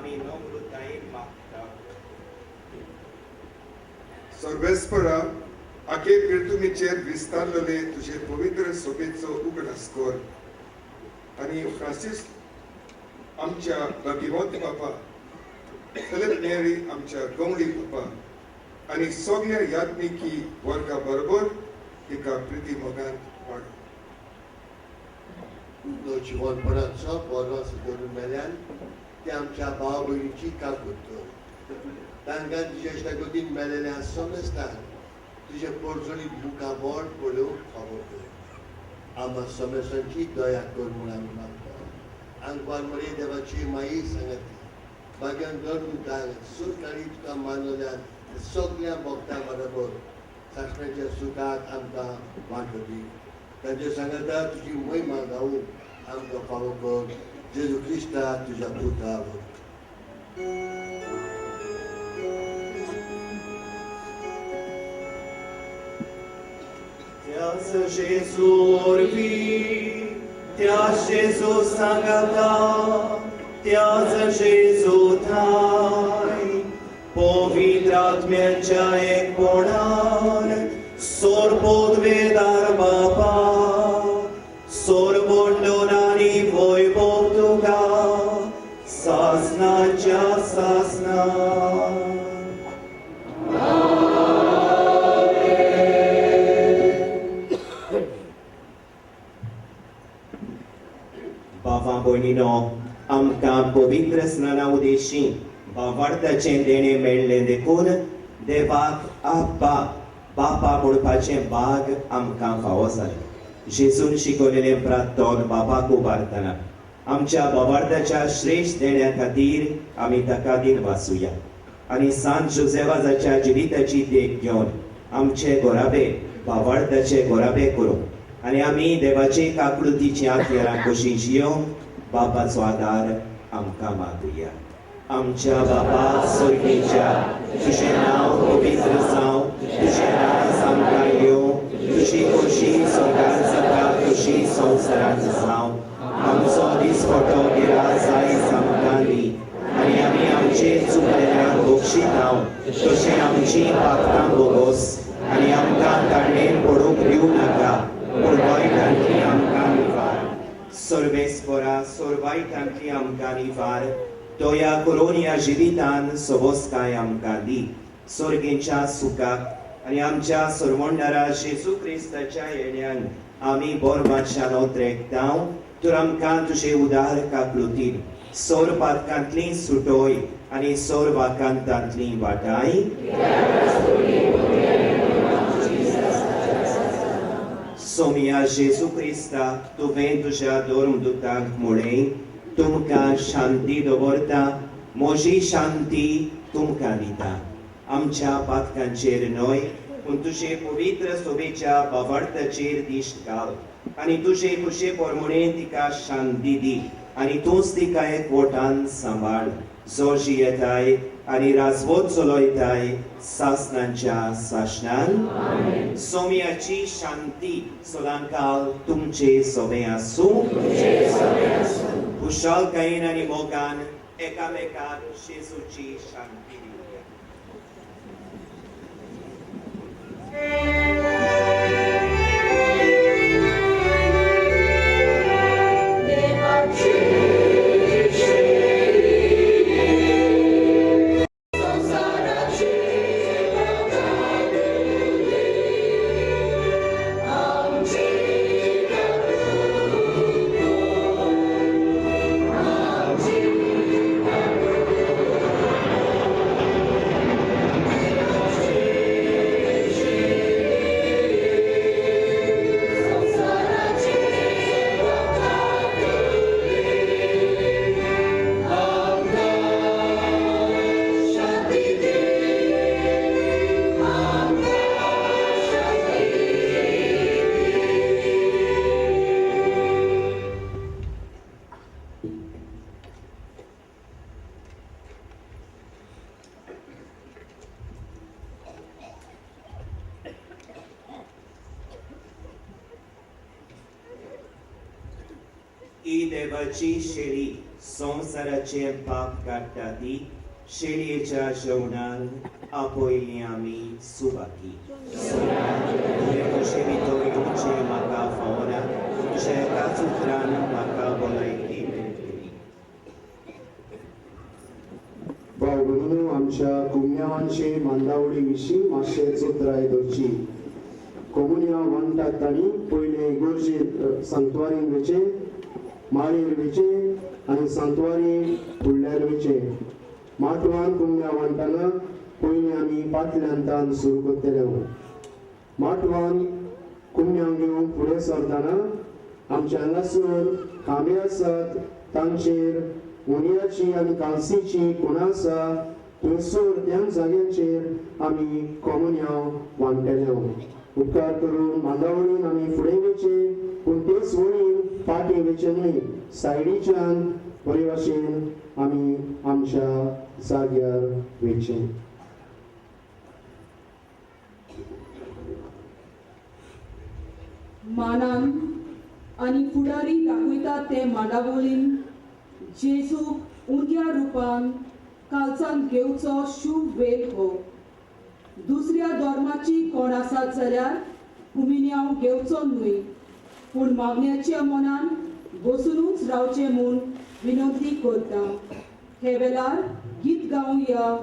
आमी नोमृताय मागता. सर्वेस्परा आखे पिळतुमीचेर विस्तारलेले तुझे पवित्र सोबेचो उगडास कर आणि फ्रांसीस आमच्या भगिवंत बापा फिलिप नेरी आमच्या गवळी बापा आणि सगळ्या यात्निकी वर्गा बरोबर एका प्रिती मोगांत वाड. तो जीवनपणाचो बरो सुदारून मेल्यान ते आमच्या भाव भयणीची काकूट कर. तांकां तुज्या इश्टागतीन मेलेल्या समजतान तुज्या पोरजोळीक मुखार व्हड पळोवंक फावो कर. आमच्या समस्यांची दया कर म्हूण आमी मागता. आंकवार मरे देवाची माई सांगतली भाग्यान धरून तांक सुरकाळी तुका मानल्यान सगळ्या भक्तां बरोबर सासणाच्या सुखाक आमकां वांटो दी. तांचे सांगता तुजी महिमा गावूंक आमकां फावो कर. जेजू क्रिस्ता तुज्या पुताक. Tiaz Gesù orbi, tiaz Gesù sagata, tiaz Gesù thai, povitratmiecia ek ponar, sorbod vedar bapa, sorbondonani voi bogtuga, sasnacia sasna. बाबा भयणीनो, आमकां पवित्र स्नाना उदेशी बावार्थाचें देणे मेळ्ळें देखून देवाक आब्बा बापा म्हणपाचें भाग आमकां फावो जालें. जेजून शिकयलेलें प्रार्थन बापाक उबारतना आमच्या बावार्थाच्या श्रेश्ठ देण्या खातीर आमी ताका दिन वाचुया आनी सांत जोसेफाच्या जिविताची देख घेवन आमचे गोराबे बावार्थाचे गोराबे करूं आनी आमी देवाचे काकळुतीची आखेरां कशी जियोंक बापाचो आदार आमकां मागुया. आमच्या बापा स्वर्गीच्या, तुजें नांव पवित्र जावं, तुजें राज आमकां येवं, तुजी खोशी स्वर्गांत जाता तशी संवसारांत जावं. आमचो दिसपटो गिरास आयज आमकां दी आनी आमी आमचे चुकलेल्यांक बक्षितांव तशें आमची पातकां बोगोस आनी आमकां ताणेन पडूंक दिवं नाका पूण वायटांतली आमकां निवार. सर्वेस्परा वायटांतली आमकां निवार. दया करून ह्या जिवितान सवस्काय आमकां दी. सर्गेच्या सुखाक आनी आमच्या सर्वंडारा जेजू क्रिस्ताच्या येण्यान आमी बोरमातच्यान ओत्रेकतांव तर आमकां तुजे उदार काकळुतीन सोर पातकांतली सुटोय आनी सोर वाकांतांतली वाटाय. सोमिया जेजू क्रिस्ता तुवें तुज्या दोरमदूतांक म्हळें तुमकां शांती दवरता, म्हजी शांती तुमकां दिता. आमच्या पातकांचेर न्हय पूण तुजे पवित्र सोबेच्या बावार्थाचेर दिश्ट घाल आनी तुजे खुशे पोरमणे तिका शांती दी आनी तूंच तिका एकवटान सांबाळ. जो जियेताय आनी राजवट चलयताय सासणांच्या सासणान. सोम्याची शांती सदांकाल तुमचे सोबे आसूं. खुशालकायेन आनी मोगान एकामेकाक जेजूची शांती दिवया. ही देवाची शेळी संसाराचे पाप काढता ती शेळयेच्या जेवणान आपयली आमी सुवाती तुवें कशें भितर येवचें म्हाका फावना तुज्या एकाच उतरान म्हाका भलायकी मेळटली. भाव भगिनीनो, आमच्या कुम्यावांचे मांडावळी विशीं मातशें चोत्राय धरची. कोमुनिया वांटात तांणी पयले इगोर्जेंत सांतवारीन वयचे, माळयेर वयचे आनी सांतवारी फुडल्यान वयचे. माटवान कुम्या वांटाना पयलीं आमी पातल्यांतान सुरू करतले. माटवान कुम्यांक घेवन फुडें सरतना आमच्या हांगासर खांबे आसात, तांचेर उणयाची आनी कालसीची खुणां आसा. थंयसर त्या जाग्यांचेर आमी कोमुनिया वांटले. उपकार करून मांडावळीन आमी फुडें वयचे, पूण तेच वळीन फाटीं वयचे न्हय. सायडीच्यान बरे भाशेन आमी आमच्या जाग्यार वयचे. मानान आनी फुडारी दाखयतात ते मांडावळीन जेजूक उंड्या रुपान कालचान घेवचो शुभ वेळ हो. दुसऱ्या धर्माची कोण आसात जाल्यार कुमिन्यांव घेवचो न्हय, पूण मागण्याच्या मनान बसूनच रावचे म्हूण विनंती करता. हे वेळार गीत गावया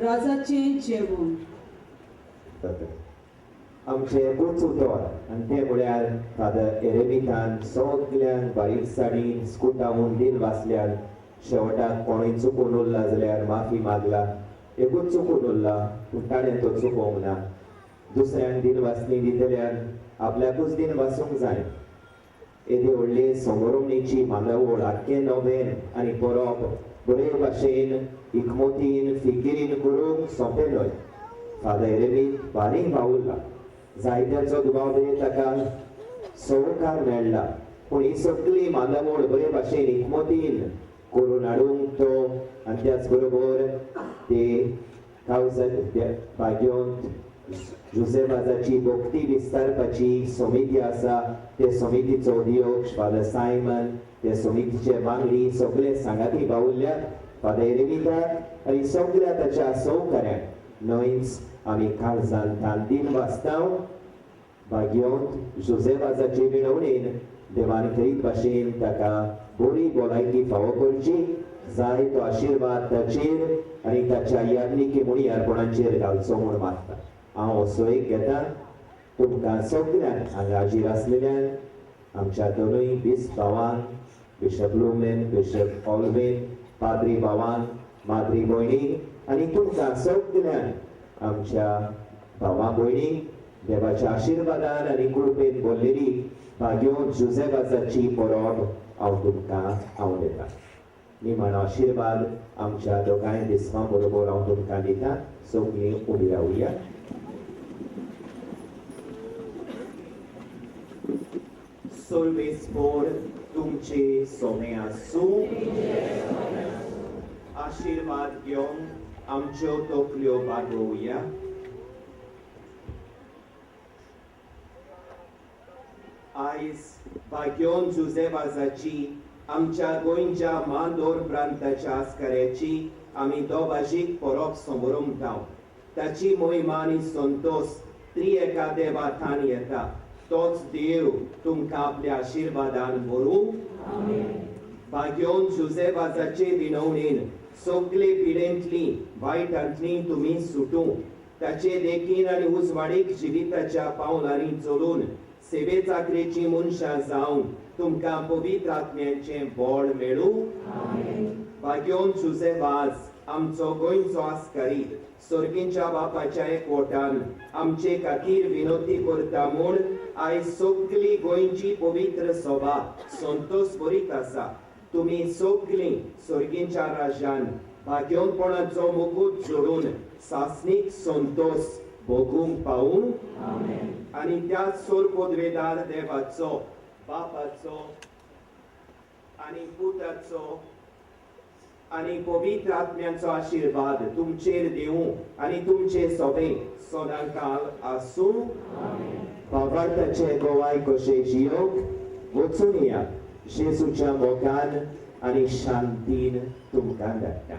राजाचें जेवण. आमचे गोच उतर आनी ते म्हळ्यार फादर एरेमितान सगल्यांक बारीकसाणीन स्कुटावून दिन वाचल्यान शेवटाक कोणूय चुकून उरला जाल्यार माफी मागला. एकूच चुकून उरला पूण ताणें तो चुकोवंक ना. दुसऱ्यांक दिन वाचणी दितल्यान आपल्याकूच दिन वाचूंक जाय. येदे व्हडले संगरोवणेची मांडावळ आख्खें नवें आनी बरोवप बरे भाशेन एकमतीन फिकिरीन करूंक सोंपें न्हय. फादर एरेमीत बारीक वावुरला. जायत्यांचो दुबाव ताका सहकार मेळ्ळा, पूण ही सगळी मांडावळ बरे भाशेन एकमतीन करून हाडूंक तो आनी त्याच बरोबर ते भाग्योंत जुसेबाजाची भक्ती विस्तारपाची समिती आसा. ते समितीचो अध्यक्ष फादर सायमन, ते समितीचे वांगडी सगळे सांगाती पावुल्ल्या फादर एरेमिताक आनी सगळ्या ताच्या सहकाऱ्यांक न्हयच आमी काळजांत दिन वाचता. भाग्योंत जुसेबाजाचे विणवणेन देवान करीत भाशेन ताका बरी भलायकी फावो करची. जाय तो आशिर्वाद ताचेर आनी ताच्या याज्ञिकी मुणियारपणांचेर घालचो म्हूण मागता. हांव असो एक घेतां. तुमकां सगळ्यांक हांगा हाजीर आसलेल्यांक, आमच्या दोनूय बिस्त भावांक, बिशप लुमेन, बिशप ऑल्वेन, पाद्री भावांक, माद्री भयणीक आनी तुमकां सगळ्यांक आमच्या भावा भयणीक देवाच्या आशिर्वादान आनी कृपेन भरलेली भाग्योंत जुसेबाजाची परब हांव तुमकां आवडटा. निमाणो आशिर्वाद आमच्या दोगांय दिसवां बरोबर हांव तुमकां दितां. सगळीं उबी रावया. सोल्वेस्पोर तुमचे सोमे आसूं. आशिर्वाद घेवन आमच्यो तोकल्यो बागोवया. आयज भाग्योन जुसेबाजाची आमच्या गोंयच्या मांदोर प्रांताच्या आस्काऱ्याची आमी दोबाजीक परब समोरुंक ताची मोहिमा आनी संतोष त्रिएका देवाथान येता. तोच देव तुमकां आपल्या आशिर्वादान भरूं. भाग्योन जुसेबाजाचे विनवणेन सगळे पिडेंतली वायटांतली तुमी सुटूं. ताचे देखीन आनी उजवाडीक जिविताच्या पावलांनी चलून सेवे चाकरेची मनशां जावन तुमकां पवित्र आत्म्याचें बळ मेळूं. भाग्योन जुसेबाज आमचो गोंयचो आस्कारी सर्गीच्या बापाच्या एकवटान आमचे खातीर विनंती करता म्हूण आयज सगळी गोंयची पवित्र सभा संतोष भरीत आसा. तुमी सगळीं सर्गीच्या राजान भाग्योनपणाचो मुकुट जोडून सासणीक संतोष भोगूंक पावूं. आनी त्याच सोर पदवेदार देवाचो, बापाचो आनी पुताचो आनी पवित्र आत्म्याचो आशिर्वाद तुमचेर दिवूं आनी तुमचे सोबे सदांकाल आसूं. भावार्थाचे गोवाय कशे जियोंक वचून या. जेजूच्या मोगान आनी शांतीन तुमकां धाडटा